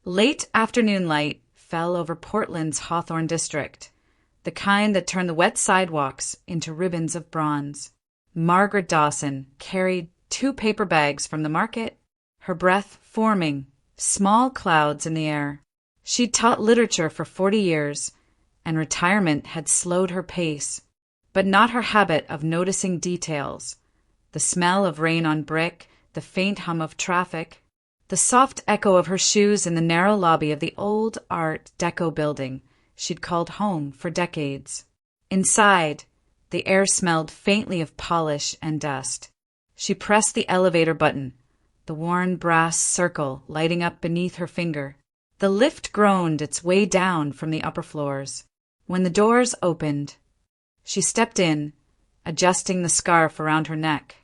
Late afternoon light fell over Portland's Hawthorne district, the kind that turned the wet sidewalks into ribbons of bronze. Margaret Dawson carried 2 paper bags from the market, her breath forming small clouds in the air. She'd taught literature for 40 years, and retirement had slowed her pace, but not her habit of noticing details. The smell of rain on brick, the faint hum of traffic, the soft echo of her shoes in the narrow lobby of the old Art Deco building she'd called home for decades. Inside, the air smelled faintly of polish and dust. She pressed the elevator button, the worn brass circle lighting up beneath her finger. The lift groaned its way down from the upper floors. When the doors opened, she stepped in, adjusting the scarf around her neck.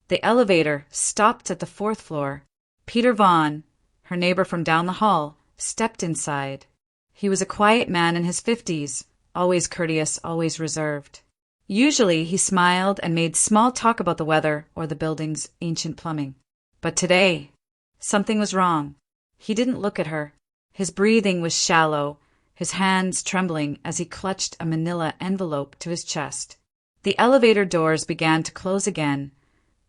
The elevator stopped at the 4th floor. Peter Vaughn, her neighbor from down the hall, stepped inside. He was a quiet man in his 50s, always courteous, always reserved. Usually he smiled and made small talk about the weather or the building's ancient plumbing. But today, something was wrong. He didn't look at her. His breathing was shallow, his hands trembling as he clutched a manila envelope to his chest. The elevator doors began to close again,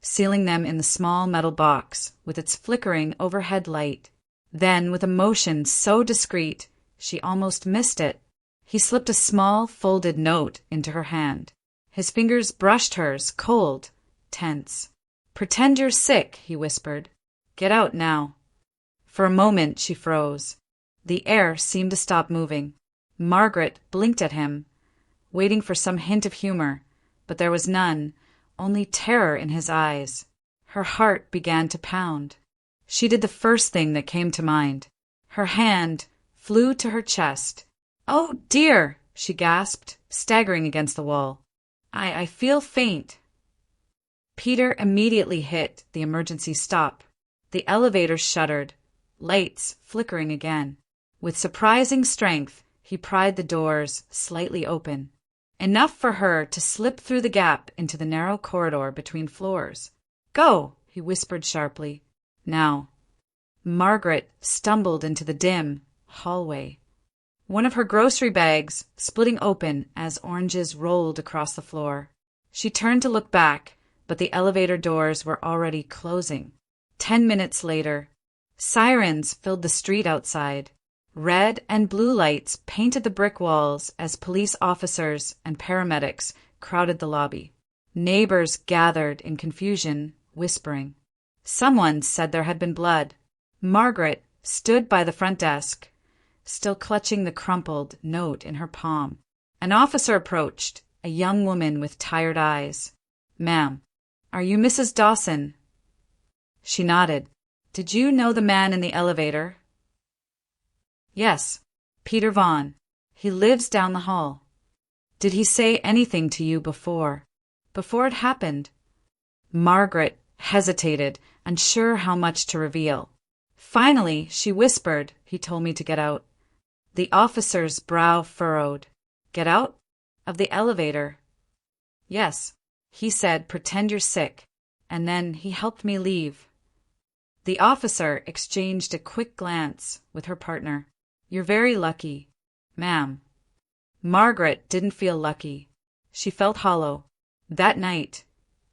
sealing them in the small metal box with its flickering overhead light. Then, with a motion so discreet she almost missed it, he slipped a small folded note into her hand. His fingers brushed hers, cold, tense. "Pretend you're sick," he whispered. "Get out now." For a moment she froze. The air seemed to stop moving. Margaret blinked at him, waiting for some hint of humor, but there was none, only terror in his eyes. Her heart began to pound. She did the first thing that came to mind. Her hand flew to her chest. "Oh, dear!" she gasped, staggering against the wall. I feel faint." Peter immediately hit the emergency stop. The elevator shuddered, lights flickering again. With surprising strength, he pried the doors slightly open, enough for her to slip through the gap into the narrow corridor between floors. "Go!" he whispered sharply. "Now." Margaret stumbled into the dim hallway. One of her grocery bags splitting open as oranges rolled across the floor. She turned to look back, but the elevator doors were already closing. 10 minutes later, sirens filled the street outside. Red and blue lights painted the brick walls as police officers and paramedics crowded the lobby. Neighbors gathered in confusion, whispering. Someone said there had been blood. Margaret stood by the front desk, still clutching the crumpled note in her palm. An officer approached, a young woman with tired eyes. "Ma'am, are you Mrs. Dawson?" She nodded. "Did you know the man in the elevator?" "Yes, Peter Vaughn. He lives down the hall." "Did he say anything to you before it happened?" Margaret hesitated, unsure how much to reveal. Finally, she whispered, "He told me to get out." The officer's brow furrowed. "Get out? Of the elevator?" "Yes. He said, 'Pretend you're sick,' and then he helped me leave." The officer exchanged a quick glance with her partner. "You're very lucky, ma'am." Margaret didn't feel lucky. She felt hollow. That night,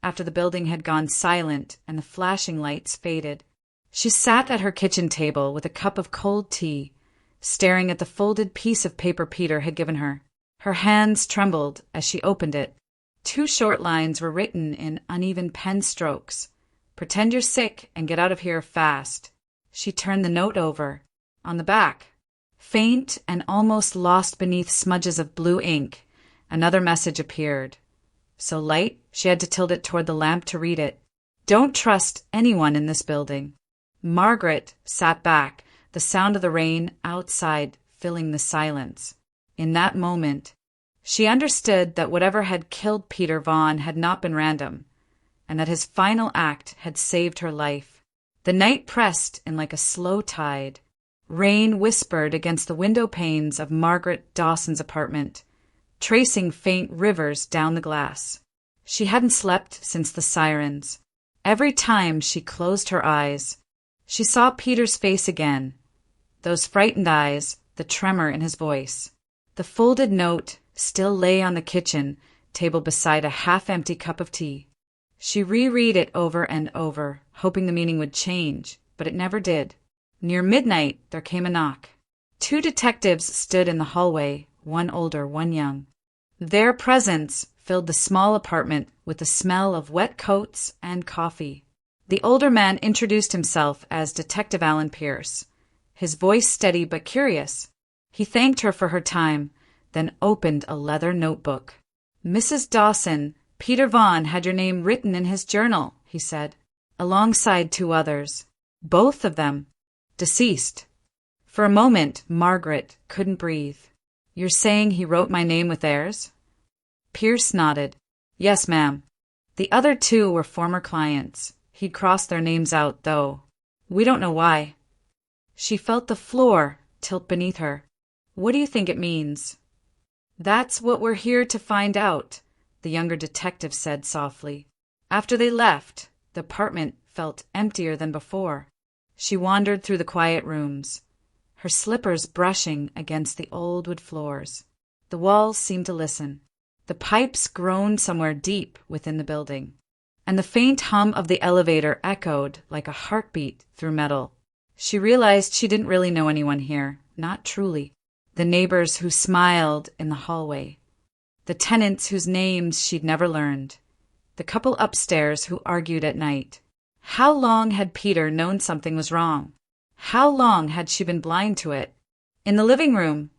after the building had gone silent and the flashing lights faded, she sat at her kitchen table with a cup of cold tea, staring at the folded piece of paper Peter had given her. Her hands trembled as she opened it. 2 short lines were written in uneven pen strokes. "Pretend you're sick and get out of here fast." She turned the note over. On the back, faint and almost lost beneath smudges of blue ink, another message appeared. So light, she had to tilt it toward the lamp to read it. "Don't trust anyone in this building." Margaret sat back, the sound of the rain outside filling the silence. In that moment, she understood that whatever had killed Peter Vaughn had not been random, and that his final act had saved her life. The night pressed in like a slow tide. Rain whispered against the window panes of Margaret Dawson's apartment, tracing faint rivers down the glass. She hadn't slept since the sirens. Every time she closed her eyes, she saw Peter's face again, those frightened eyes, the tremor in his voice. The folded note still lay on the kitchen table beside a half-empty cup of tea. She reread it over and over, hoping the meaning would change, but it never did. Near midnight, there came a knock. 2 detectives stood in the hallway, one older, one young. Their presence filled the small apartment with the smell of wet coats and coffee. The older man introduced himself as Detective Alan Pierce, his voice steady but curious. He thanked her for her time, then opened a leather notebook. "Mrs. Dawson, Peter Vaughan had your name written in his journal," he said, alongside 2 others. Both of them deceased. For a moment, Margaret couldn't breathe. "You're saying he wrote my name with theirs?" Pierce nodded. "Yes, ma'am. The other 2 were former clients. He'd crossed their names out, though. We don't know why." She felt the floor tilt beneath her. "What do you think it means?" "That's what we're here to find out," the younger detective said softly. After they left, the apartment felt emptier than before. She wandered through the quiet rooms, her slippers brushing against the old wood floors. The walls seemed to listen. The pipes groaned somewhere deep within the building, and the faint hum of the elevator echoed like a heartbeat through metal. She realized she didn't really know anyone here, not truly. The neighbors who smiled in the hallway, the tenants whose names she'd never learned, the couple upstairs who argued at night. How long had Peter known something was wrong? How long had she been blind to it? In the living room,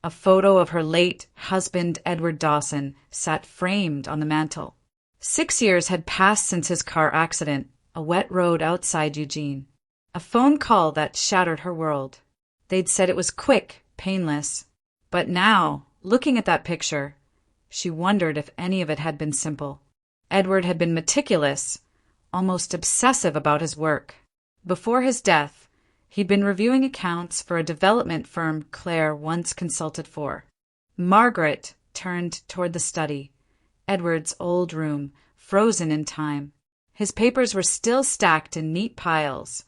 a photo of her late husband, Edward Dawson, sat framed on the mantel. 6 years had passed since his car accident, a wet road outside Eugene. A phone call that shattered her world. They'd said it was quick, painless. But now, looking at that picture, she wondered if any of it had been simple. Edward had been meticulous, almost obsessive about his work. Before his death, he'd been reviewing accounts for a development firm Clare once consulted for. Margaret turned toward the study, Edward's old room, frozen in time. His papers were still stacked in neat piles,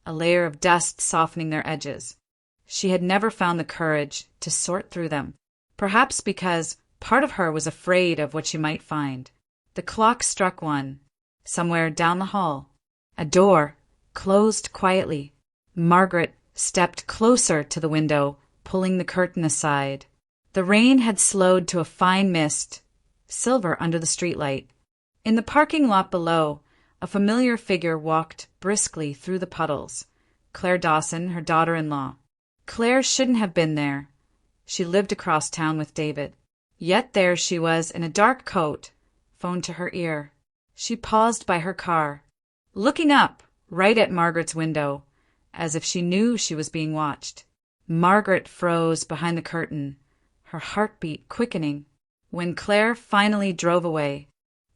a layer of dust softening their edges. She had never found the courage to sort through them, perhaps because part of her was afraid of what she might find. The clock struck 1. Somewhere down the hall, a door closed quietly. Margaret stepped closer to the window, pulling the curtain aside. The rain had slowed to a fine mist, silver under the streetlight. In the parking lot below, a familiar figure walked briskly through the puddles. Clare Dawson, her daughter-in-law. Clare shouldn't have been there. She lived across town with David. Yet there she was in a dark coat, phone to her ear. She paused by her car, looking up right at Margaret's window, as if she knew she was being watched. Margaret froze behind the curtain, her heartbeat quickening. When Clare finally drove away,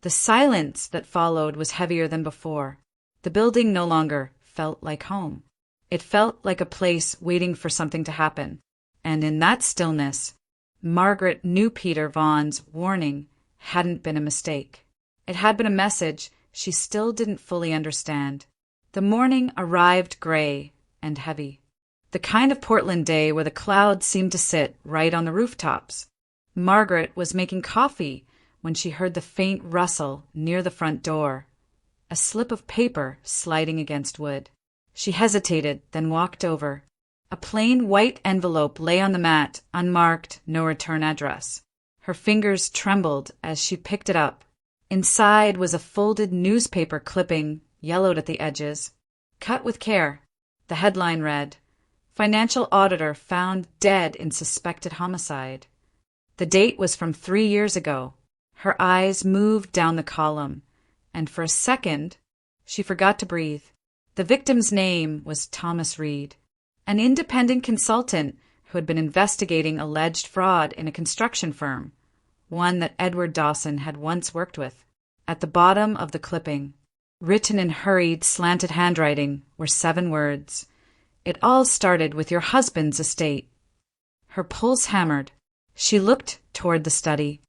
the silence that followed was heavier than before. The building no longer felt like home. It felt like a place waiting for something to happen. And in that stillness, Margaret knew Peter Vaughan's warning hadn't been a mistake. It had been a message she still didn't fully understand. The morning arrived gray and heavy. The kind of Portland day where the clouds seemed to sit right on the rooftops. Margaret was making coffee when she heard the faint rustle near the front door, a slip of paper sliding against wood. She hesitated, then walked over. A plain white envelope lay on the mat, unmarked, no return address. Her fingers trembled as she picked it up. Inside was a folded newspaper clipping, yellowed at the edges. Cut with care. The headline read, "Financial auditor found dead in suspected homicide." The date was from 3 years ago. Her eyes moved down the column, and for a second, she forgot to breathe. The victim's name was Thomas Reed, an independent consultant who had been investigating alleged fraud in a construction firm, one that Edward Dawson had once worked with. At the bottom of the clipping, written in hurried, slanted handwriting, were 7 words. "It all started with your husband's estate." Her pulse hammered. She looked toward the study,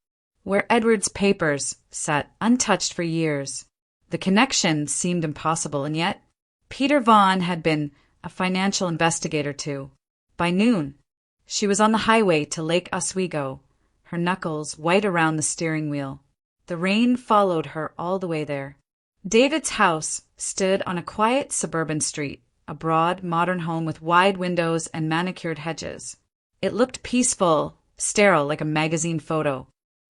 where Edward's papers sat untouched for years. The connection seemed impossible, and yet Peter Vaughan had been a financial investigator too. By noon, she was on the highway to Lake Oswego, her knuckles white around the steering wheel. The rain followed her all the way there. David's house stood on a quiet suburban street, a broad, modern home with wide windows and manicured hedges. It looked peaceful, sterile like a magazine photo.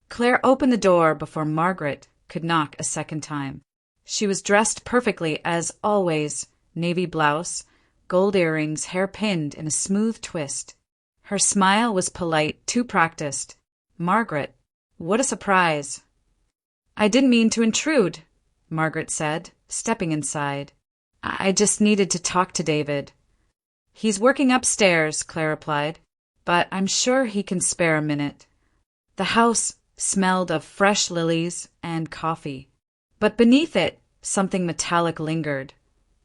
Claire opened the door before Margaret could knock a second time. She was dressed perfectly as always, navy blouse, gold earrings, hair pinned in a smooth twist. Her smile was polite, too practiced. "Margaret, what a surprise." "I didn't mean to intrude," Margaret said, stepping inside. "I just needed to talk to David." "He's working upstairs," Claire replied, "but I'm sure he can spare a minute." The house smelled of fresh lilies and coffee, but beneath it something metallic lingered,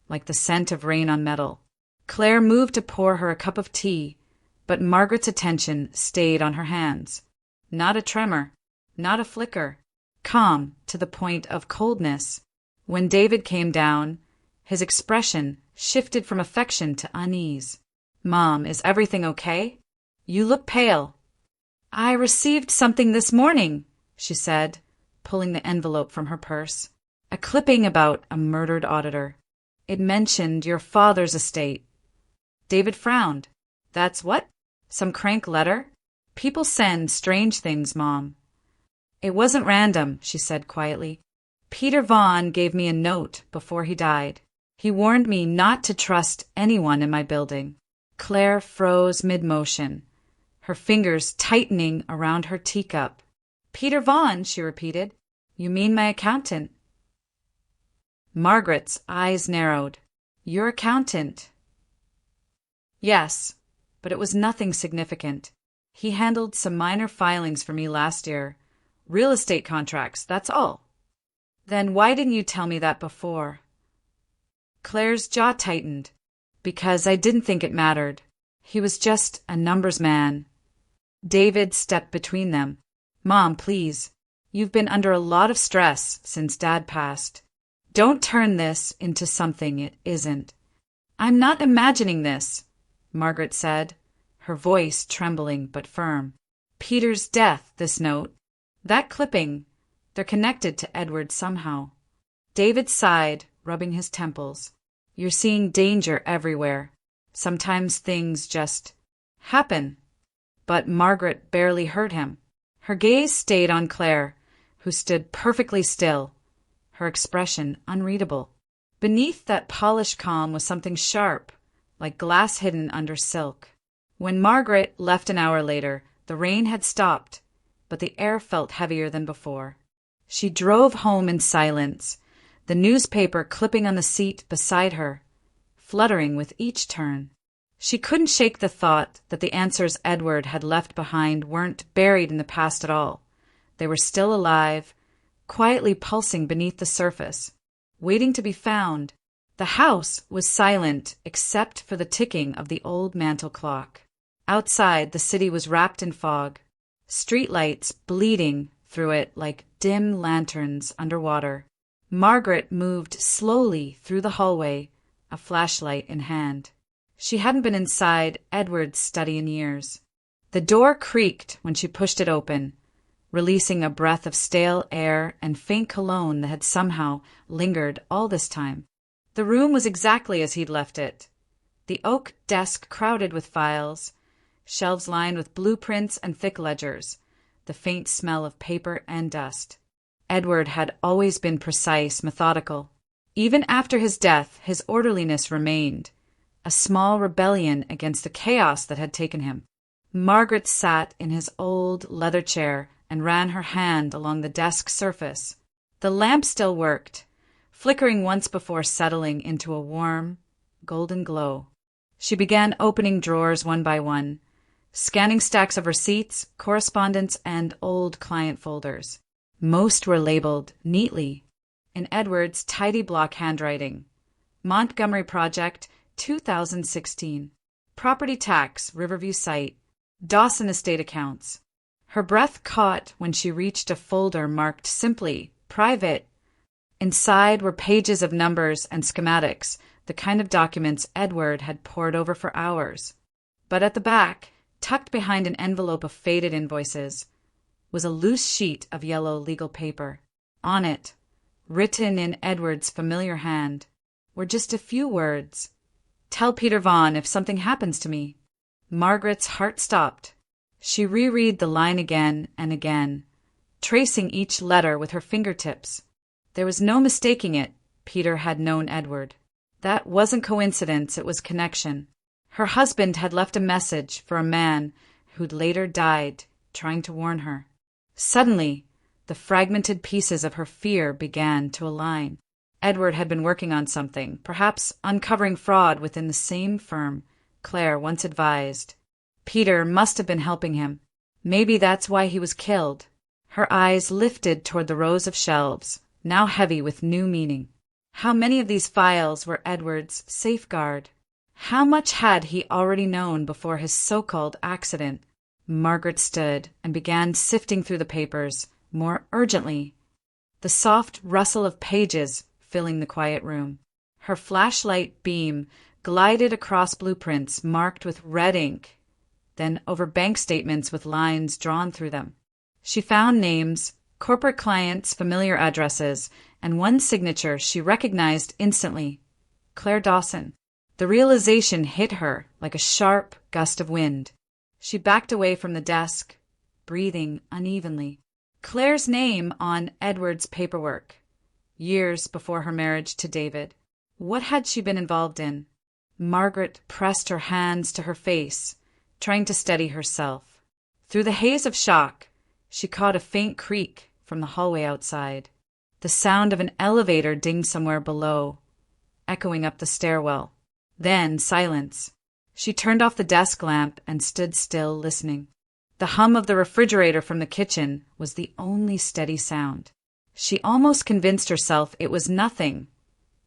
like the scent of rain on metal. Claire moved to pour her a cup of tea, but Margaret's attention stayed on her hands. Not a tremor, not a flicker, calm to the point of coldness. When David came down, his expression shifted from affection to unease. "Mom, is everything okay? You look pale." "I received something this morning," she said, pulling the envelope from her purse. A clipping about a murdered auditor. It mentioned your father's estate. David frowned. "That's what? Some crank letter? People send strange things, Mom." "It wasn't random," she said quietly. "Peter Vaughn gave me a note before he died. He warned me not to trust anyone in my building." Claire froze mid-motion, her fingers tightening around her teacup. "Peter Vaughn," she repeated. "You mean my accountant?" Margaret's eyes narrowed. "Your accountant?" "Yes, but it was nothing significant. He handled some minor filings for me last year. Real estate contracts, that's all." "Then why didn't you tell me that before?" Claire's jaw tightened. "Because I didn't think it mattered. He was just a numbers man." David stepped between them. "Mom, please. You've been under a lot of stress since Dad passed. Don't turn this into something it isn't." "I'm not imagining this," Margaret said, her voice trembling but firm. "Peter's death, this note, that clipping, they're connected to Edward somehow." David sighed, rubbing his temples. "You're seeing danger everywhere. Sometimes things just happen." But Margaret barely heard him. Her gaze stayed on Claire, who stood perfectly still, her expression unreadable. Beneath that polished calm was something sharp, like glass hidden under silk. When Margaret left an hour later, the rain had stopped, but the air felt heavier than before. She drove home in silence, the newspaper clipping on the seat beside her, fluttering with each turn. She couldn't shake the thought that the answers Edward had left behind weren't buried in the past at all. They were still alive, quietly pulsing beneath the surface, waiting to be found. The house was silent except for the ticking of the old mantel clock. Outside, the city was wrapped in fog, streetlights bleeding through it like dim lanterns underwater. Margaret moved slowly through the hallway, a flashlight in hand. She hadn't been inside Edward's study in years. The door creaked when she pushed it open, releasing a breath of stale air and faint cologne that had somehow lingered all this time. The room was exactly as he'd left it. The oak desk crowded with files, shelves lined with blueprints and thick ledgers, the faint smell of paper and dust. Edward had always been precise, methodical. Even after his death, his orderliness remained, a small rebellion against the chaos that had taken him. Margaret sat in his old leather chair and ran her hand along the desk surface. The lamp still worked, flickering once before settling into a warm, golden glow. She began opening drawers one by one, scanning stacks of receipts, correspondence, and old client folders. Most were labeled neatly, in Edward's tidy block handwriting. Montgomery Project, 2016. Property tax, Riverview site. Dawson estate accounts. Her breath caught when she reached a folder marked simply, private. Inside were pages of numbers and schematics, the kind of documents Edward had pored over for hours. But at the back, tucked behind an envelope of faded invoices, was a loose sheet of yellow legal paper. On it, written in Edward's familiar hand, were just a few words. "Tell Peter Vaughan if something happens to me." Margaret's heart stopped. She reread the line again and again, tracing each letter with her fingertips. There was no mistaking it. Peter had known Edward. That wasn't coincidence, it was connection. Her husband had left a message for a man who'd later died, trying to warn her. Suddenly, the fragmented pieces of her fear began to align. Edward had been working on something, perhaps uncovering fraud within the same firm Claire once advised. Peter must have been helping him. Maybe that's why he was killed. Her eyes lifted toward the rows of shelves, now heavy with new meaning. How many of these files were Edward's safeguard? How much had he already known before his so-called accident? Margaret stood and began sifting through the papers, more urgently. The soft rustle of pages filling the quiet room. Her flashlight beam glided across blueprints marked with red ink, then over bank statements with lines drawn through them. She found names, corporate clients' familiar addresses, and one signature she recognized instantly. Clare Dawson. The realization hit her like a sharp gust of wind. She backed away from the desk, breathing unevenly. Claire's name on Edward's paperwork. Years before her marriage to David. What had she been involved in? Margaret pressed her hands to her face, trying to steady herself. Through the haze of shock, she caught a faint creak from the hallway outside. The sound of an elevator dinged somewhere below, echoing up the stairwell. Then silence. She turned off the desk lamp and stood still, listening. The hum of the refrigerator from the kitchen was the only steady sound. She almost convinced herself it was nothing,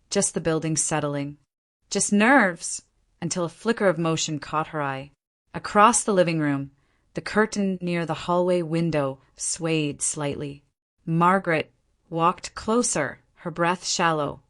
just the building settling. Just nerves, until a flicker of motion caught her eye. Across the living room, the curtain near the hallway window swayed slightly. Margaret walked closer, her breath shallow.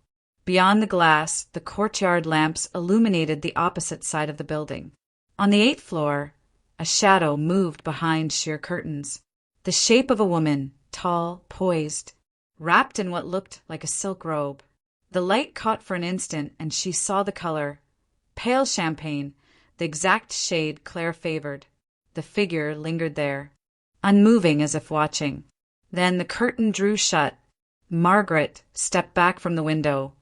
Beyond the glass, the courtyard lamps illuminated the opposite side of the building. On the 8th floor, a shadow moved behind sheer curtains. The shape of a woman, tall, poised, wrapped in what looked like a silk robe. The light caught for an instant, and she saw the color. Pale champagne, the exact shade Claire favored. The figure lingered there, unmoving as if watching. Then the curtain drew shut. Margaret stepped back from the window,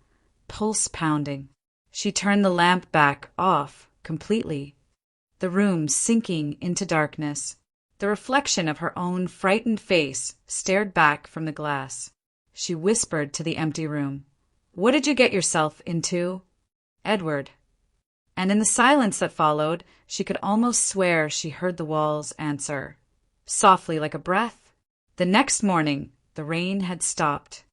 pulse pounding. She turned the lamp back off completely, the room sinking into darkness. The reflection of her own frightened face stared back from the glass. She whispered to the empty room, "What did you get yourself into?" "Edward." And in the silence that followed, she could almost swear she heard the walls answer, softly like a breath. The next morning, the rain had stopped,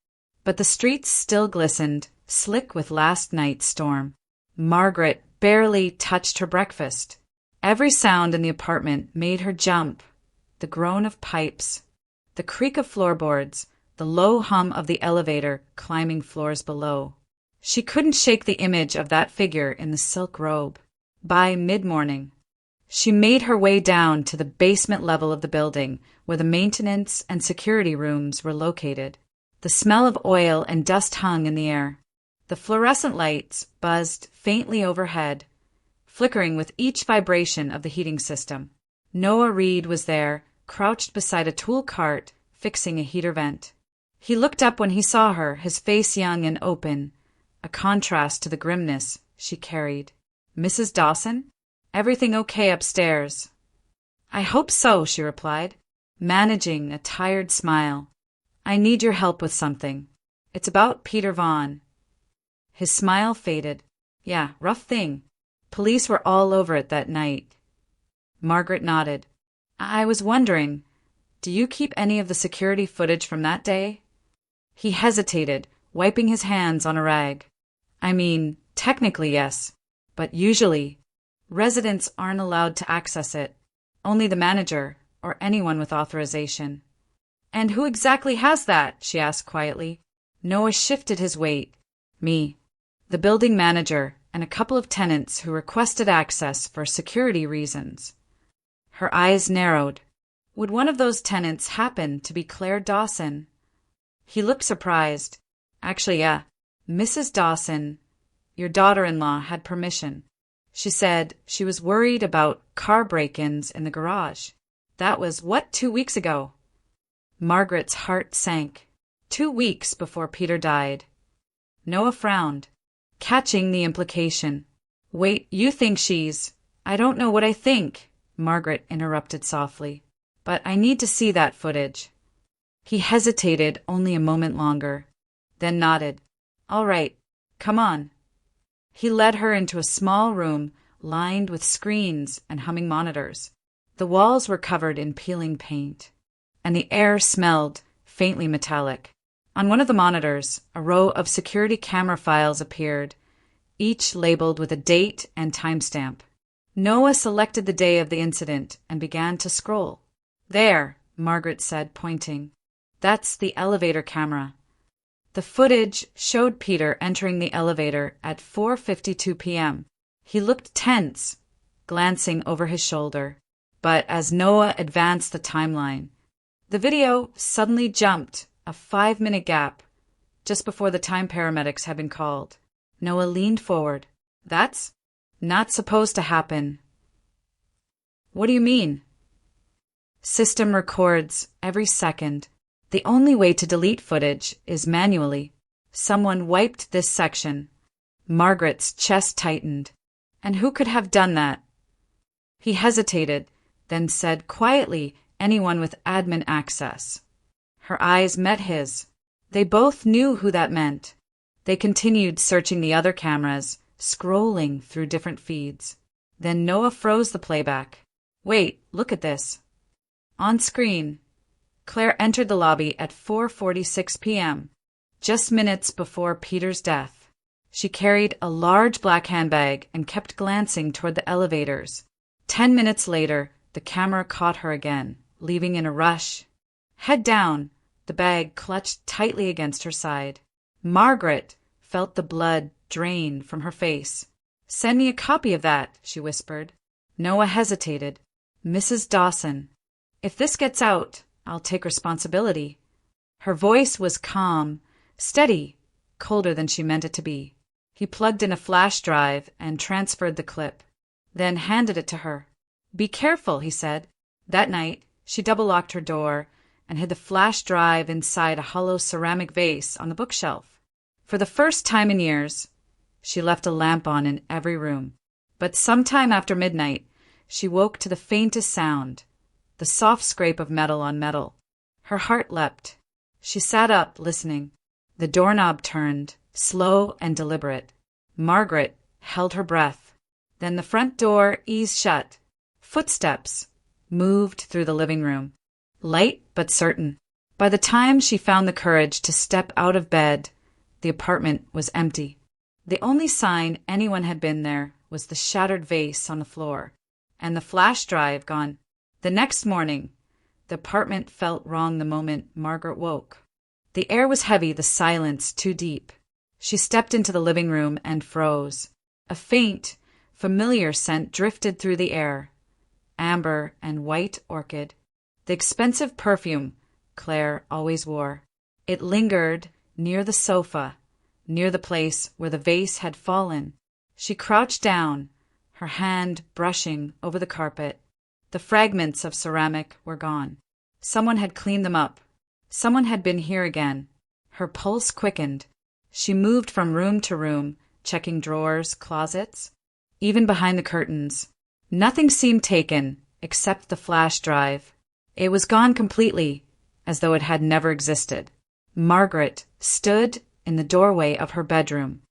but the streets still glistened, slick with last night's storm. Margaret barely touched her breakfast. Every sound in the apartment made her jump. The groan of pipes, the creak of floorboards, the low hum of the elevator climbing floors below. She couldn't shake the image of that figure in the silk robe. By mid-morning, she made her way down to the basement level of the building where the maintenance and security rooms were located. The smell of oil and dust hung in the air. The fluorescent lights buzzed faintly overhead, flickering with each vibration of the heating system. Noah Reed was there, crouched beside a tool cart, fixing a heater vent. He looked up when he saw her, his face young and open, a contrast to the grimness she carried. "Mrs. Dawson? Everything okay upstairs?" "I hope so," she replied, managing a tired smile. "I need your help with something. It's about Peter Vaughan." His smile faded. "Yeah, rough thing. Police were all over it that night." Margaret nodded. "I was wondering, do you keep any of the security footage from that day?" He hesitated, wiping his hands on a rag. "I mean, technically yes, but usually, residents aren't allowed to access it. Only the manager, or anyone with authorization." "And who exactly has that?" she asked quietly. Noah shifted his weight. "Me. The building manager, and a couple of tenants who requested access for security reasons. Her eyes narrowed. Would one of those tenants happen to be Clare Dawson? He looked surprised. Actually, yeah, Mrs. Dawson, your daughter-in-law, had permission. She said she was worried about car break-ins in the garage. That was, 2 weeks ago? Margaret's heart sank. 2 weeks before Peter died. Noah frowned, catching the implication. Wait, you think she's… I don't know what I think, Margaret interrupted softly. But I need to see that footage. He hesitated only a moment longer, then nodded. All right, come on. He led her into a small room lined with screens and humming monitors. The walls were covered in peeling paint, and the air smelled faintly metallic. On one of the monitors, a row of security camera files appeared, each labeled with a date and timestamp. Noah selected the day of the incident and began to scroll. There, Margaret said, pointing. That's the elevator camera. The footage showed Peter entering the elevator at 4:52 p.m. He looked tense, glancing over his shoulder. But as Noah advanced the timeline, the video suddenly jumped a 5-minute gap just before the time paramedics had been called. Noah leaned forward. That's not supposed to happen. What do you mean? System records every second. The only way to delete footage is manually. Someone wiped this section. Margaret's chest tightened. And who could have done that? He hesitated, then said quietly, anyone with admin access. Her eyes met his. They both knew who that meant. They continued searching the other cameras, scrolling through different feeds. Then Noah froze the playback. Wait, look at this. On screen, Claire entered the lobby at 4:46 p.m., just minutes before Peter's death. She carried a large black handbag and kept glancing toward the elevators. 10 minutes later, the camera caught her again, leaving in a rush. Head down, the bag clutched tightly against her side. Margaret felt the blood drain from her face. Send me a copy of that, she whispered. Noah hesitated. Mrs. Dawson. If this gets out, I'll take responsibility. Her voice was calm, steady, colder than she meant it to be. He plugged in a flash drive and transferred the clip, then handed it to her. Be careful, he said. That night, she double-locked her door and hid the flash drive inside a hollow ceramic vase on the bookshelf. For the first time in years, she left a lamp on in every room. But sometime after midnight, she woke to the faintest sound, the soft scrape of metal on metal. Her heart leapt. She sat up, listening. The doorknob turned, slow and deliberate. Margaret held her breath. Then the front door eased shut. Footsteps moved through the living room, light but certain. By the time she found the courage to step out of bed, the apartment was empty. The only sign anyone had been there was the shattered vase on the floor, and the flash drive gone. The next morning, the apartment felt wrong the moment Margaret woke. The air was heavy, the silence too deep. She stepped into the living room and froze. A faint, familiar scent drifted through the air. Amber and white orchid. The expensive perfume Claire always wore. It lingered near the sofa, near the place where the vase had fallen. She crouched down, her hand brushing over the carpet. The fragments of ceramic were gone. Someone had cleaned them up. Someone had been here again. Her pulse quickened. She moved from room to room, checking drawers, closets, even behind the curtains. Nothing seemed taken except the flash drive. It was gone completely, as though it had never existed. Margaret stood in the doorway of her bedroom,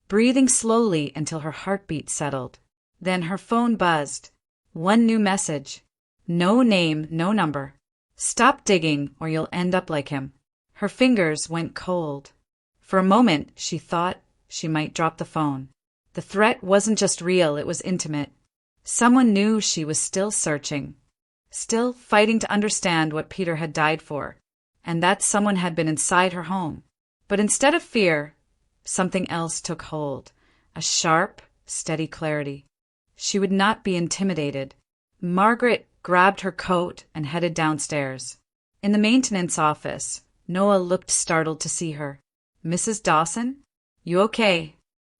breathing slowly until her heartbeat settled. Then her phone buzzed. One new message. No name, no number. Stop digging or you'll end up like him. Her fingers went cold. For a moment, she thought she might drop the phone. The threat wasn't just real, it was intimate. Someone knew she was still searching, still fighting to understand what Peter had died for, and that someone had been inside her home. But instead of fear, something else took hold. A sharp, steady clarity. She would not be intimidated. Margaret grabbed her coat and headed downstairs. In the maintenance office, Noah looked startled to see her. "Mrs. Dawson? You okay?"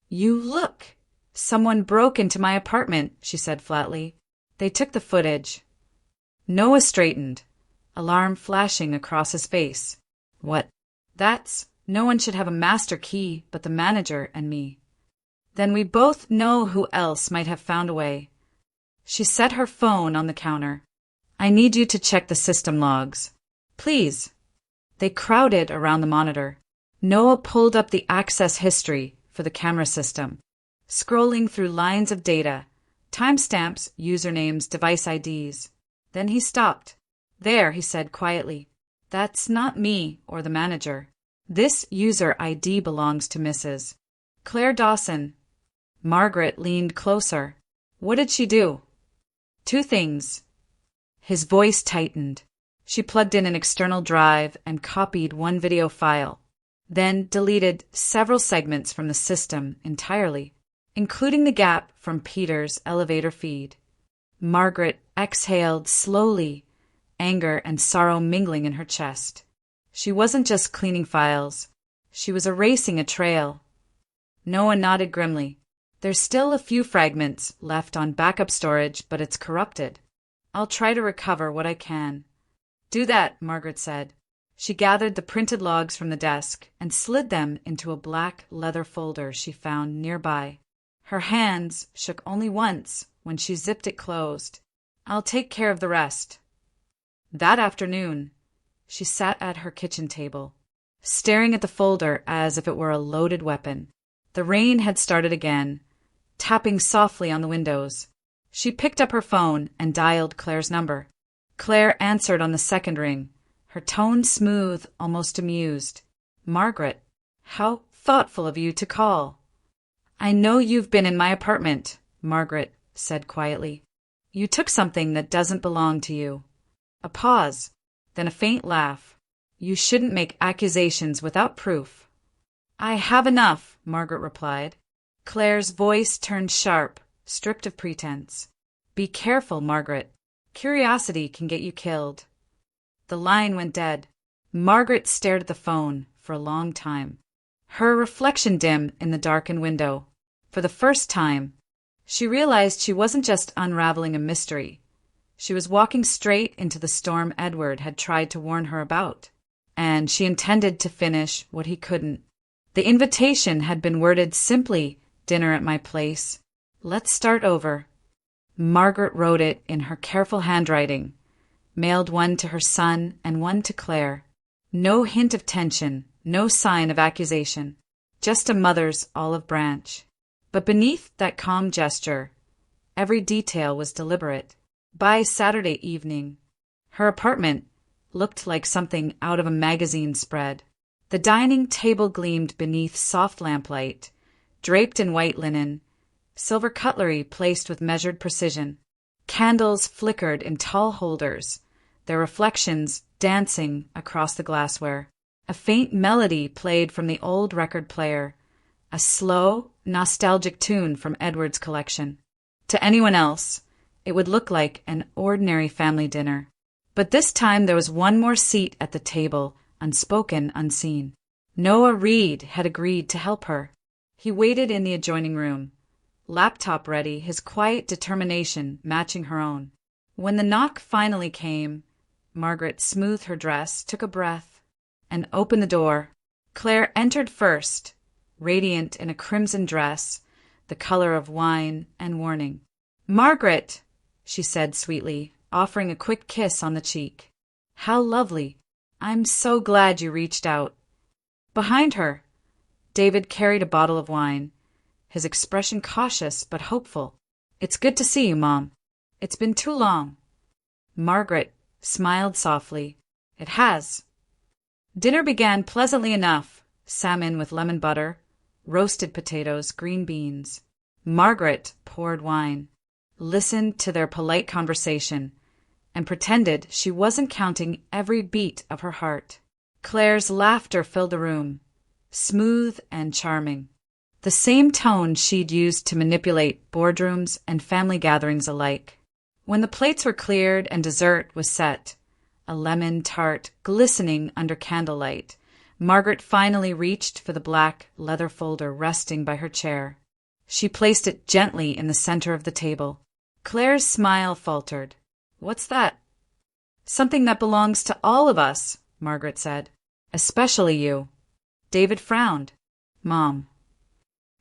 "You look. Someone broke into my apartment," she said flatly. "They took the footage." Noah straightened, alarm flashing across his face. "What?" No one should have a master key but the manager and me." "Then we both know who else might have found a way." She set her phone on the counter. "I need you to check the system logs." "Please." They crowded around the monitor. Noah pulled up the access history for the camera system, scrolling through lines of data, timestamps, usernames, device IDs. Then he stopped. "There," he said quietly. "That's not me or the manager. This user ID belongs to Mrs. Clare Dawson." Margaret leaned closer. "What did she do?" "Two things." His voice tightened. She plugged in an external drive and copied one video file, then deleted several segments from the system entirely, including the gap from Peter's elevator feed. Margaret exhaled slowly, anger and sorrow mingling in her chest. She wasn't just cleaning files. She was erasing a trail. Noah nodded grimly. "There's still a few fragments left on backup storage, but it's corrupted. I'll try to recover what I can." "Do that," Margaret said. She gathered the printed logs from the desk and slid them into a black leather folder she found nearby. Her hands shook only once when she zipped it closed. "I'll take care of the rest." That afternoon, she sat at her kitchen table, staring at the folder as if it were a loaded weapon. The rain had started again, tapping softly on the windows. She picked up her phone and dialed Claire's number. Claire answered on the second ring, her tone smooth, almost amused. "Margaret, how thoughtful of you to call." "I know you've been in my apartment," Margaret said quietly. "You took something that doesn't belong to you." A pause, then a faint laugh. "You shouldn't make accusations without proof." "I have enough," Margaret replied. Claire's voice turned sharp, stripped of pretense. "Be careful, Margaret. Curiosity can get you killed." The line went dead. Margaret stared at the phone for a long time, her reflection dim in the darkened window. For the first time, she realized she wasn't just unraveling a mystery. She was walking straight into the storm Edward had tried to warn her about, and she intended to finish what he couldn't. The invitation had been worded simply, "Dinner at my place. Let's start over." Margaret wrote it in her careful handwriting, mailed one to her son and one to Claire. No hint of tension, no sign of accusation, just a mother's olive branch. But beneath that calm gesture, every detail was deliberate. By Saturday evening, her apartment looked like something out of a magazine spread. The dining table gleamed beneath soft lamplight, draped in white linen, silver cutlery placed with measured precision. Candles flickered in tall holders, their reflections dancing across the glassware. A faint melody played from the old record player, a slow, nostalgic tune from Edward's collection. To anyone else, it would look like an ordinary family dinner. But this time there was one more seat at the table, unspoken, unseen. Noah Reed had agreed to help her. He waited in the adjoining room, laptop ready, his quiet determination matching her own. When the knock finally came, Margaret smoothed her dress, took a breath, and opened the door. Claire entered first, radiant in a crimson dress, the color of wine and warning. "Margaret," she said sweetly, offering a quick kiss on the cheek. "How lovely. I'm so glad you reached out." Behind her, David carried a bottle of wine, his expression cautious but hopeful. "It's good to see you, Mom. It's been too long." Margaret smiled softly. "It has." Dinner began pleasantly enough, salmon with lemon butter, roasted potatoes, green beans. Margaret poured wine, listened to their polite conversation, and pretended she wasn't counting every beat of her heart. Claire's laughter filled the room, smooth and charming. the same tone she'd used to manipulate boardrooms and family gatherings alike. When the plates were cleared and dessert was set, a lemon tart glistening under candlelight, Margaret finally reached for the black leather folder resting by her chair. She placed it gently in the center of the table. Claire's smile faltered. "What's that?" "Something that belongs to all of us," Margaret said. "Especially you." David frowned. "Mom."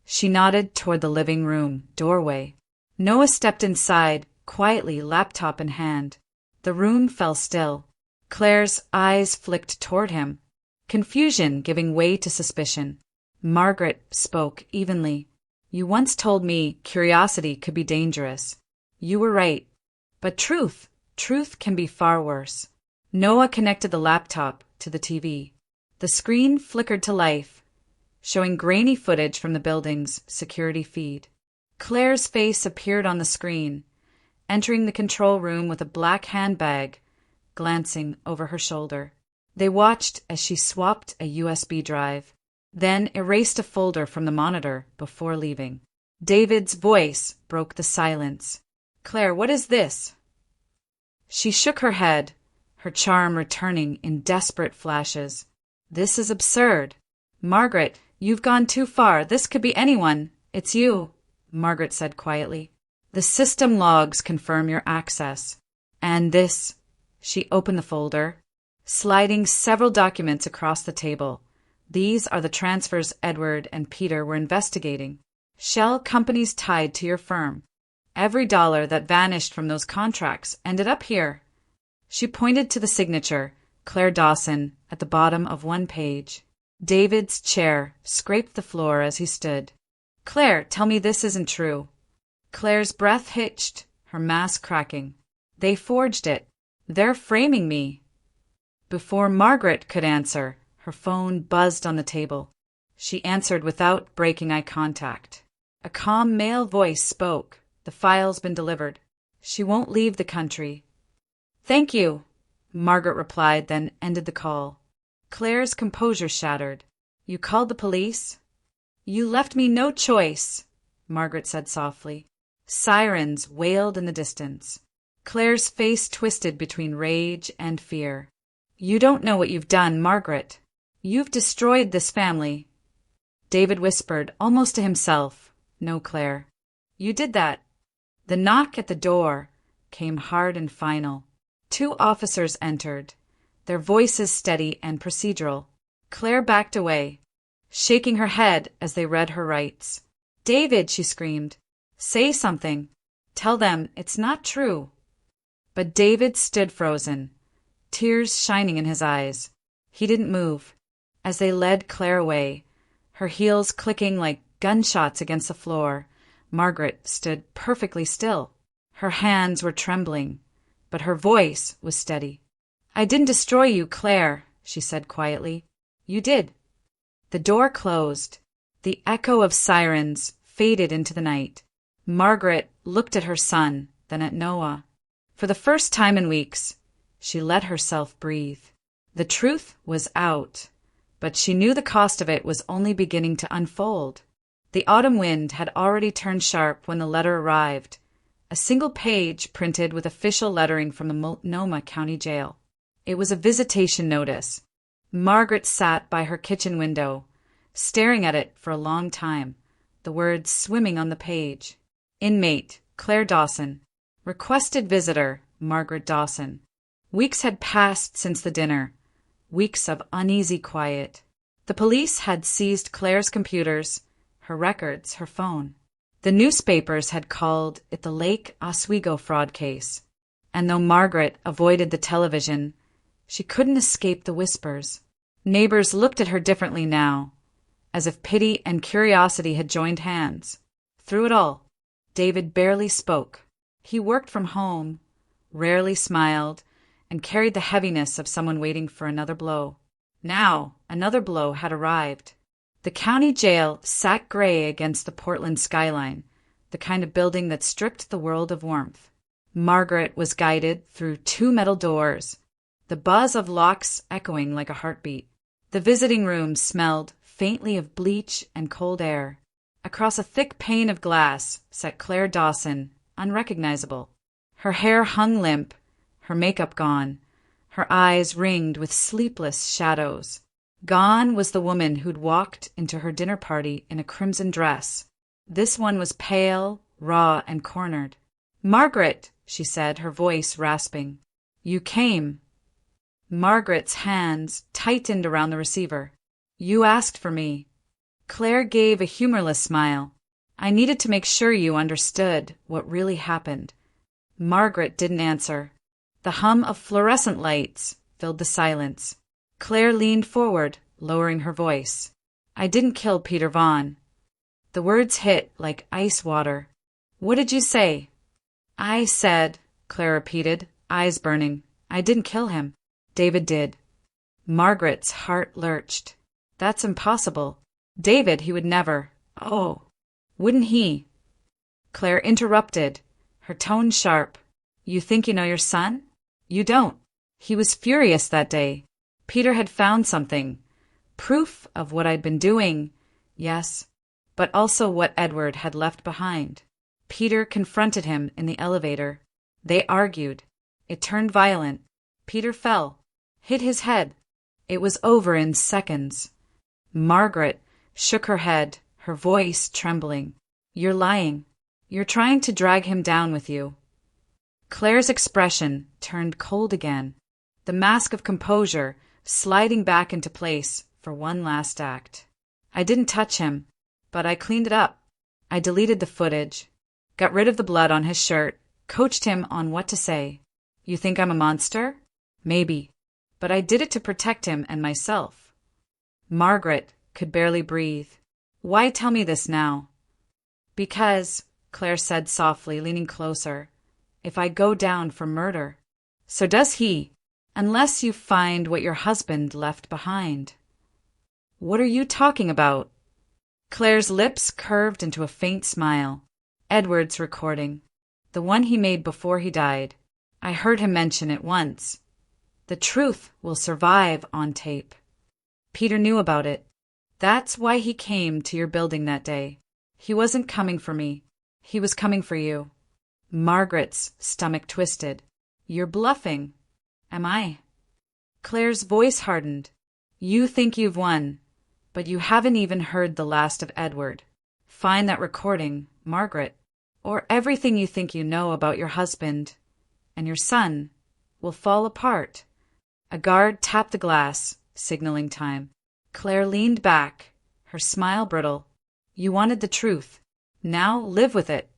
She nodded toward the living room doorway. Noah stepped inside, quietly, laptop in hand. The room fell still. Claire's eyes flicked toward him, confusion giving way to suspicion. Margaret spoke evenly. "You once told me curiosity could be dangerous. You were right. But truth can be far worse." Noah connected the laptop to the TV. The screen flickered to life, showing grainy footage from the building's security feed. Claire's face appeared on the screen, entering the control room with a black handbag, glancing over her shoulder. They watched as she swapped a USB drive, then erased a folder from the monitor before leaving. David's voice broke the silence. "Claire, what is this?" She shook her head, her charm returning in desperate flashes. "This is absurd. Margaret, you've gone too far. This could be anyone. It's you," Margaret said quietly. "The system logs confirm your access. And this," she opened the folder, sliding several documents across the table. "These are the transfers Edward and Peter were investigating. Shell companies tied to your firm. Every dollar that vanished from those contracts ended up here." She pointed to the signature, Claire Dawson, at the bottom of one page. David's chair scraped the floor as he stood. "Claire, tell me this isn't true." Claire's breath hitched, her mask cracking. "They forged it. They're framing me." Before Margaret could answer, her phone buzzed on the table. She answered without breaking eye contact. A calm male voice spoke. "The file's been delivered. She won't leave the country." "Thank you," Margaret replied, then ended the call. Claire's composure shattered. "You called the police?" "You left me no choice," Margaret said softly. Sirens wailed in the distance. Claire's face twisted between rage and fear. "You don't know what you've done, Margaret. You've destroyed this family." David whispered, almost to himself, "No, Claire. You did that." The knock at the door came hard and final. 2 officers entered, their voices steady and procedural. Claire backed away, shaking her head as they read her rights. "David," she screamed, "say something. Tell them it's not true." But David stood frozen, tears shining in his eyes. He didn't move. As they led Claire away, her heels clicking like gunshots against the floor, Margaret stood perfectly still. Her hands were trembling, but her voice was steady. "I didn't destroy you, Claire," she said quietly. "You did." The door closed. The echo of sirens faded into the night. Margaret looked at her son, then at Noah. For the first time in weeks, she let herself breathe. The truth was out, but she knew the cost of it was only beginning to unfold. The autumn wind had already turned sharp when the letter arrived, a single page printed with official lettering from the Multnomah County Jail. It was a visitation notice. Margaret sat by her kitchen window, staring at it for a long time, the words swimming on the page. Inmate, Claire Dawson. Requested visitor, Margaret Dawson. Weeks had passed since the dinner, weeks of uneasy quiet. The police had seized Claire's computers, her records, her phone. The newspapers had called it the Lake Oswego fraud case. And though Margaret avoided the television, she couldn't escape the whispers. Neighbors looked at her differently now, as if pity and curiosity had joined hands. Through it all, David barely spoke. He worked from home, rarely smiled, and carried the heaviness of someone waiting for another blow. Now, another blow had arrived. The county jail sat gray against the Portland skyline, the kind of building that stripped the world of warmth. Margaret was guided through 2 metal doors, the buzz of locks echoing like a heartbeat. The visiting room smelled faintly of bleach and cold air. Across a thick pane of glass sat Clare Dawson, unrecognizable. Her hair hung limp, her makeup gone, her eyes ringed with sleepless shadows. Gone was the woman who'd walked into her dinner party in a crimson dress. This one was pale, raw, and cornered. "Margaret," she said, her voice rasping. "You came." Margaret's hands tightened around the receiver. "You asked for me." Clare gave a humorless smile. "I needed to make sure you understood what really happened." Margaret didn't answer. The hum of fluorescent lights filled the silence. Clare leaned forward, lowering her voice. "I didn't kill Peter Vaughan." The words hit like ice water. "What did you say?" "I said," Clare repeated, eyes burning, "I didn't kill him. David did." Margaret's heart lurched. "That's impossible. David, he would never." "Oh, wouldn't he?" Clare interrupted, her tone sharp. "You think you know your son? You don't. He was furious that day. Peter had found something. Proof of what I'd been doing, yes, but also what Edward had left behind. Peter confronted him in the elevator. They argued. It turned violent. Peter fell, hit his head. It was over in seconds." Margaret shook her head, her voice trembling. "You're lying. You're trying to drag him down with you." Claire's expression turned cold again, the mask of composure sliding back into place for one last act. "I didn't touch him, but I cleaned it up. I deleted the footage, got rid of the blood on his shirt, coached him on what to say. You think I'm a monster? Maybe. But I did it to protect him and myself." Margaret could barely breathe. "Why tell me this now?" "Because," Claire said softly, leaning closer, "if I go down for murder, so does he, unless you find what your husband left behind." "What are you talking about?" Claire's lips curved into a faint smile. "Edward's recording. The one he made before he died. I heard him mention it once. The truth will survive on tape. Peter knew about it. That's why he came to your building that day. He wasn't coming for me. He was coming for you." Margaret's stomach twisted. "You're bluffing." "Am I?" Claire's voice hardened. "You think you've won, but you haven't even heard the last of Edward. Find that recording, Margaret, or everything you think you know about your husband and your son will fall apart." A guard tapped the glass, signaling time. Claire leaned back, her smile brittle. "You wanted the truth. Now live with it."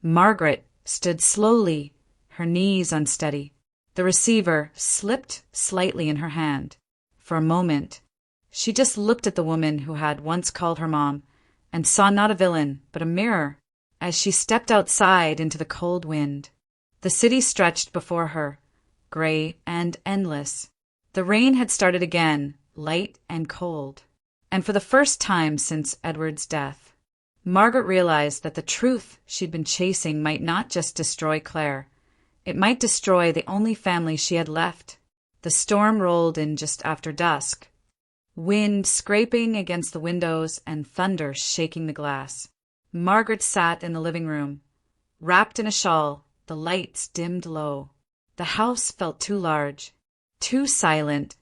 Margaret stood slowly, her knees unsteady. The receiver slipped slightly in her hand. For a moment, she just looked at the woman who had once called her mom and saw not a villain, but a mirror. As she stepped outside into the cold wind, the city stretched before her, gray and endless. The rain had started again, light and cold. And for the first time since Edward's death, Margaret realized that the truth she'd been chasing might not just destroy Clare. It might destroy the only family she had left. The storm rolled in just after dusk, wind scraping against the windows and thunder shaking the glass. Margaret sat in the living room, wrapped in a shawl, the lights dimmed low. The house felt too large, too silent,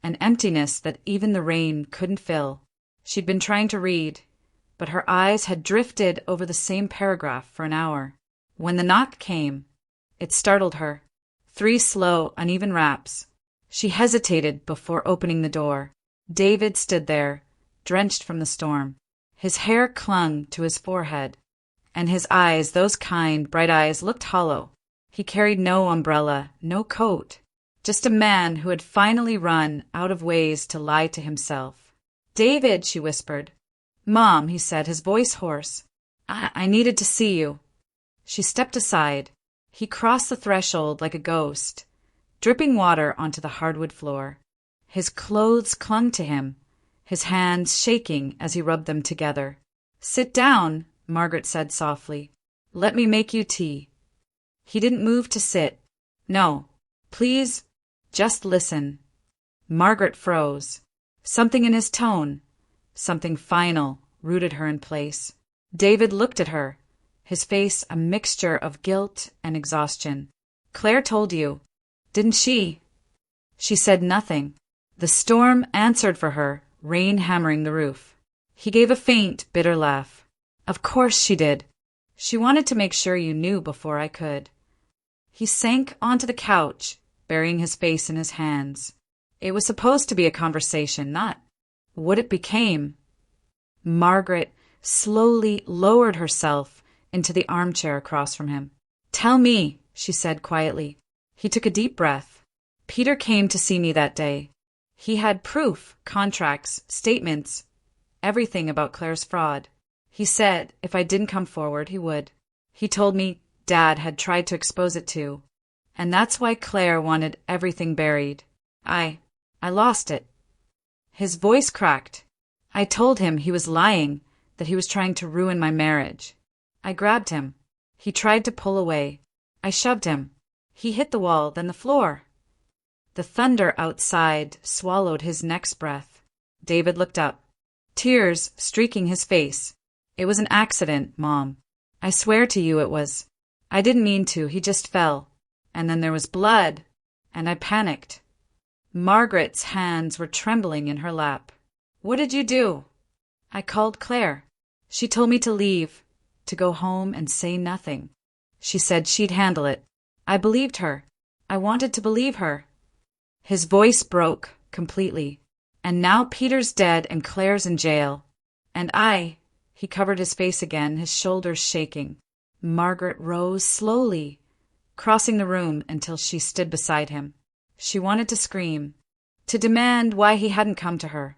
an emptiness that even the rain couldn't fill. She'd been trying to read, but her eyes had drifted over the same paragraph for an hour. When the knock came, it startled her. 3 slow, uneven raps. She hesitated before opening the door. David stood there, drenched from the storm. His hair clung to his forehead, and his eyes, those kind, bright eyes, looked hollow. He carried no umbrella, no coat, just a man who had finally run out of ways to lie to himself. "David," she whispered. "Mom," he said, his voice hoarse. I needed to see you." She stepped aside. He crossed the threshold like a ghost, dripping water onto the hardwood floor. His clothes clung to him, his hands shaking as he rubbed them together. "Sit down," Margaret said softly. "Let me make you tea." He didn't move to sit. "No, please, just listen." Margaret froze. Something in his tone, something final, rooted her in place. David looked at her, his face a mixture of guilt and exhaustion. Claire told you, didn't she? She said nothing. The storm answered for her, rain hammering the roof. He gave a faint, bitter laugh. Of course she did. She wanted to make sure you knew before I could. He sank onto the couch, burying his face in his hands. It was supposed to be a conversation, not what it became. Margaret slowly lowered herself into the armchair across from him. Tell me, she said quietly. He took a deep breath. Peter came to see me that day. He had proof, contracts, statements, everything about Claire's fraud. He said if I didn't come forward, he would. He told me Dad had tried to expose it too, and that's why Claire wanted everything buried. I lost it. His voice cracked. I told him he was lying, that he was trying to ruin my marriage. I grabbed him. He tried to pull away. I shoved him. He hit the wall, then the floor. The thunder outside swallowed his next breath. David looked up, tears streaking his face. It was an accident, Mom. I swear to you it was. I didn't mean to, he just fell. And then there was blood, and I panicked. Margaret's hands were trembling in her lap. What did you do? I called Claire. She told me to leave, to go home and say nothing. She said she'd handle it. I believed her. I wanted to believe her. His voice broke completely. And now Peter's dead and Claire's in jail. And he covered his face again, his shoulders shaking. Margaret rose slowly, crossing the room until she stood beside him. She wanted to scream, to demand why he hadn't come to her,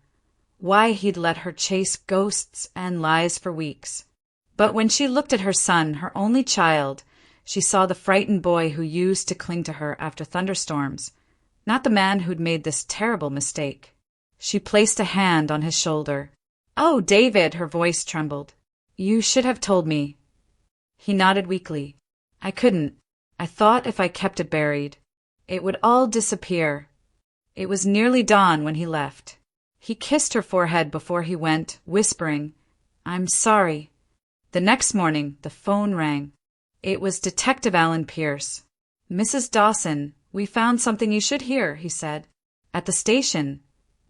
why he'd let her chase ghosts and lies for weeks. But when she looked at her son, her only child, she saw the frightened boy who used to cling to her after thunderstorms, not the man who'd made this terrible mistake. She placed a hand on his shoulder. Oh, David, her voice trembled. You should have told me. He nodded weakly. I couldn't. I thought if I kept it buried, it would all disappear. It was nearly dawn when he left. He kissed her forehead before he went, whispering, I'm sorry. The next morning, the phone rang. It was Detective Alan Pierce. Mrs. Dawson, we found something you should hear, he said. At the station,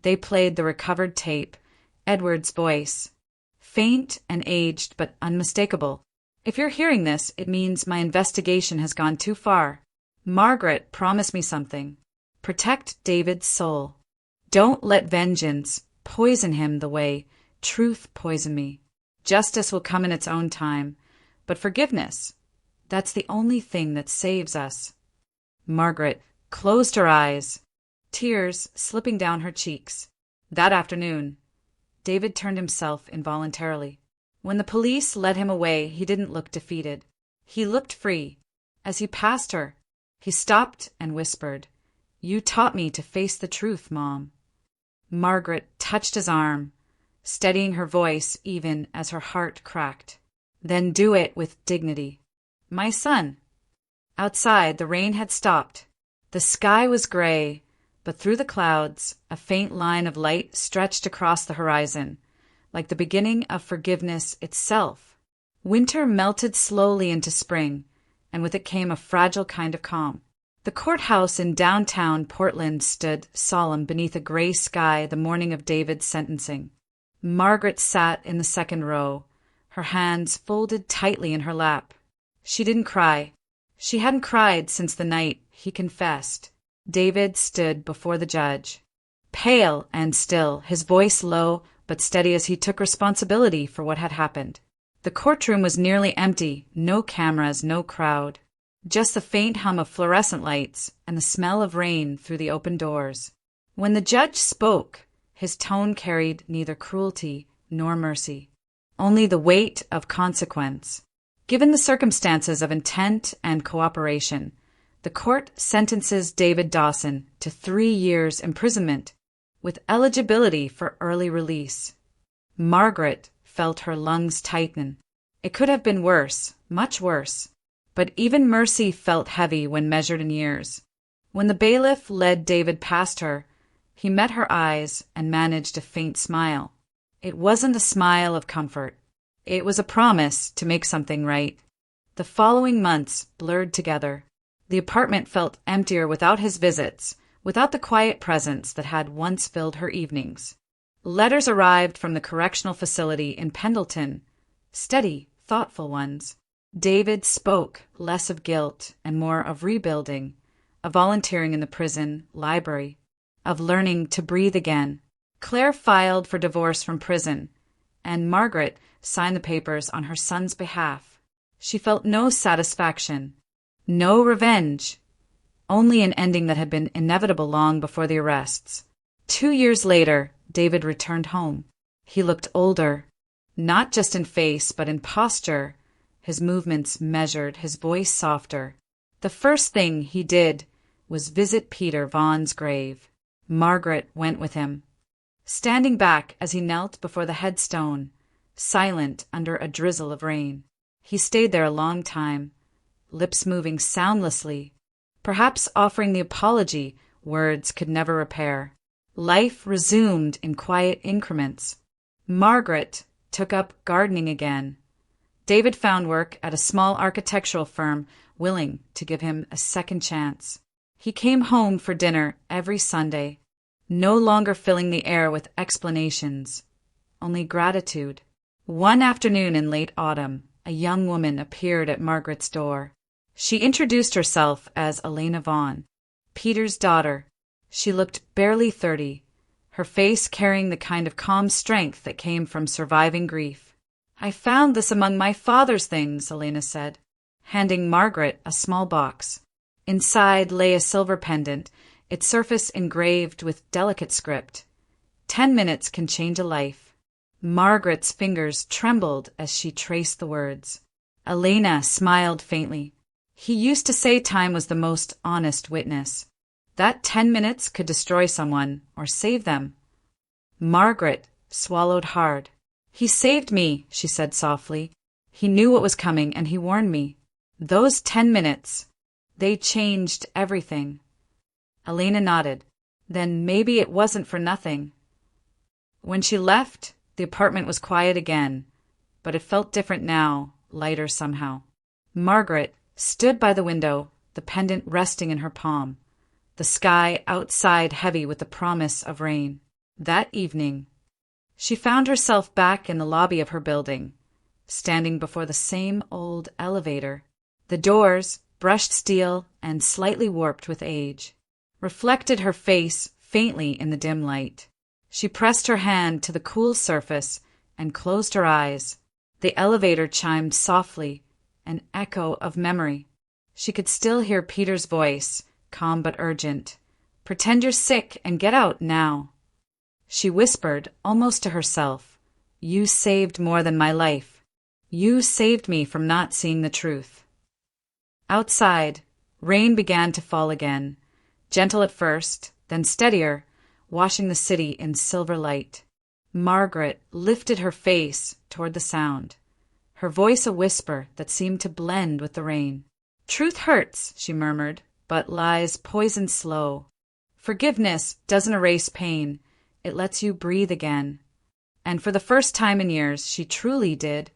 they played the recovered tape, Edward's voice. Faint and aged, but unmistakable. If you're hearing this, it means my investigation has gone too far. Margaret promised me something. Protect David's soul. Don't let vengeance poison him the way truth poisoned me. Justice will come in its own time, but forgiveness, that's the only thing that saves us. Margaret closed her eyes, tears slipping down her cheeks. That afternoon, David turned himself involuntarily. When the police led him away, he didn't look defeated. He looked free. As he passed her, he stopped and whispered, You taught me to face the truth, Mom. Margaret touched his arm, steadying her voice even as her heart cracked. Then do it with dignity. My son. Outside, the rain had stopped. The sky was gray, but through the clouds, a faint line of light stretched across the horizon, like the beginning of forgiveness itself. Winter melted slowly into spring, and with it came a fragile kind of calm. The courthouse in downtown Portland stood solemn beneath a gray sky the morning of David's sentencing. Margaret sat in the second row, her hands folded tightly in her lap. She didn't cry. She hadn't cried since the night he confessed. David stood before the judge, pale and still, his voice low but steady as he took responsibility for what had happened. The courtroom was nearly empty, no cameras, no crowd. Just the faint hum of fluorescent lights and the smell of rain through the open doors. When the judge spoke, his tone carried neither cruelty nor mercy, only the weight of consequence. Given the circumstances of intent and cooperation, the court sentences David Dawson to 3 years imprisonment with eligibility for early release. Margaret felt her lungs tighten. It could have been worse, much worse. But even mercy felt heavy when measured in years. When the bailiff led David past her, he met her eyes and managed a faint smile. It wasn't a smile of comfort. It was a promise to make something right. The following months blurred together. The apartment felt emptier without his visits, without the quiet presence that had once filled her evenings. Letters arrived from the correctional facility in Pendleton, steady, thoughtful ones. David spoke less of guilt and more of rebuilding, of volunteering in the prison library, of learning to breathe again. Claire filed for divorce from prison, and Margaret signed the papers on her son's behalf. She felt no satisfaction, no revenge, only an ending that had been inevitable long before the arrests. 2 years later, David returned home. He looked older, not just in face but in posture, his movements measured, his voice softer. The first thing he did was visit Peter Vaughan's grave. Margaret went with him. Standing back as he knelt before the headstone, silent under a drizzle of rain. He stayed there a long time, lips moving soundlessly, perhaps offering the apology words could never repair. Life resumed in quiet increments. Margaret took up gardening again. David found work at a small architectural firm willing to give him a second chance. He came home for dinner every Sunday, no longer filling the air with explanations, only gratitude. One afternoon in late autumn, a young woman appeared at Margaret's door. She introduced herself as Elena Vaughan, Peter's daughter. She looked barely 30, her face carrying the kind of calm strength that came from surviving grief. "I found this among my father's things," Elena said, handing Margaret a small box. Inside lay a silver pendant, its surface engraved with delicate script. 10 minutes can change a life. Margaret's fingers trembled as she traced the words. Elena smiled faintly. He used to say time was the most honest witness. That 10 minutes could destroy someone or save them. Margaret swallowed hard. "He saved me," she said softly. "He knew what was coming and he warned me. Those 10 minutes, they changed everything." Elena nodded. Then maybe it wasn't for nothing. When she left, the apartment was quiet again, but it felt different now, lighter somehow. Margaret stood by the window, the pendant resting in her palm, the sky outside heavy with the promise of rain. That evening, she found herself back in the lobby of her building, standing before the same old elevator. The doors, brushed steel and slightly warped with age, reflected her face faintly in the dim light. She pressed her hand to the cool surface and closed her eyes. The elevator chimed softly, an echo of memory. She could still hear Peter's voice, calm but urgent. "Pretend you're sick and get out now." She whispered, almost to herself, "You saved more than my life. You saved me from not seeing the truth." Outside, rain began to fall again, gentle at first, then steadier, washing the city in silver light. Margaret lifted her face toward the sound, her voice a whisper that seemed to blend with the rain. "Truth hurts," she murmured, "but lies poison slow. Forgiveness doesn't erase pain. It lets you breathe again." And for the first time in years, she truly did